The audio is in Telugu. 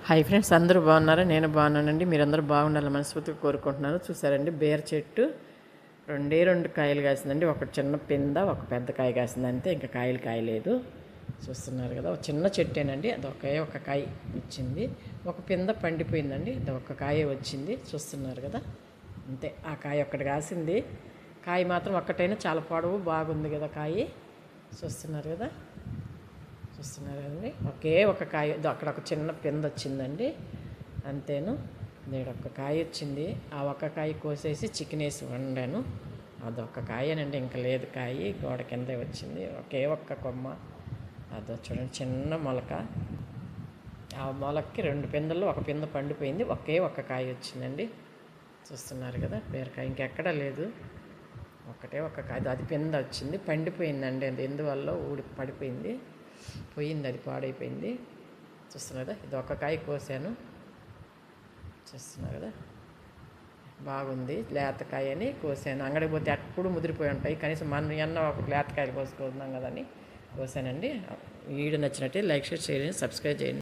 హాయ్ ఫ్రెండ్స్, అందరూ బాగున్నారా? నేను బాగున్నానండి. మీరందరూ బాగుండాలని మనస్ఫూర్తిగా కోరుకుంటున్నాను. చూసారండి, బేర చెట్టు రెండు కాయలు కాసిందండి. ఒక చిన్న పింద, ఒక పెద్ద కాయ కాసింది అంతే. ఇంకా కాయలు కాయలేదు. చూస్తున్నారు కదా, ఒక చిన్న చెట్టేనండి. అది ఒక కాయ వచ్చింది. ఒక పింద పండిపోయిందండి. అది ఒక కాయ వచ్చింది. చూస్తున్నారు కదా, అంతే. ఆ కాయ ఒక్కటి కాసింది. కాయ మాత్రం ఒక్కటైనా చాలా పొడవు బాగుంది కదా కాయ. చూస్తున్నారు కదా, చూస్తున్నారు కదండి. ఒక కాయ, అక్కడ ఒక చిన్న పింద వచ్చిందండి, అంతేను. ఒక కాయ వచ్చింది. ఆ ఒక్క కాయ కోసేసి చికెన్ వేసి వండాను. అదొక్క కాయనండి, ఇంకా లేదు కాయ. గోడ కిందే వచ్చింది. ఒక్క కొమ్మ. అదో చూడండి, చిన్న మొలక. ఆ మొలకకి 2 పిందల్లో ఒక పింద పండిపోయింది. ఒక్క కాయ వచ్చిందండి. చూస్తున్నారు కదా, బీరకాయ ఇంకెక్కడా లేదు. ఒక కాయ, అది పింద వచ్చింది, పండిపోయిందండి. అది ఎందువల్ల పడిపోయింది, పోయింది, అది పాడైపోయింది. చూస్తున్నారు కదా, ఇది ఒక కాయ కోసాను. చూస్తున్నారు కదా, బాగుంది. లేతకాయ అని కోసాను. అంగడికి పోతే అప్పుడు ముదిరిపోయి ఉంటాయి. కనీసం మన ఒక లేతకాయలు కోసుకుందాం కదని కోసానండి. వీడియో నచ్చినట్టే లైక్, షేర్ చేయండి, సబ్స్క్రైబ్ చేయండి.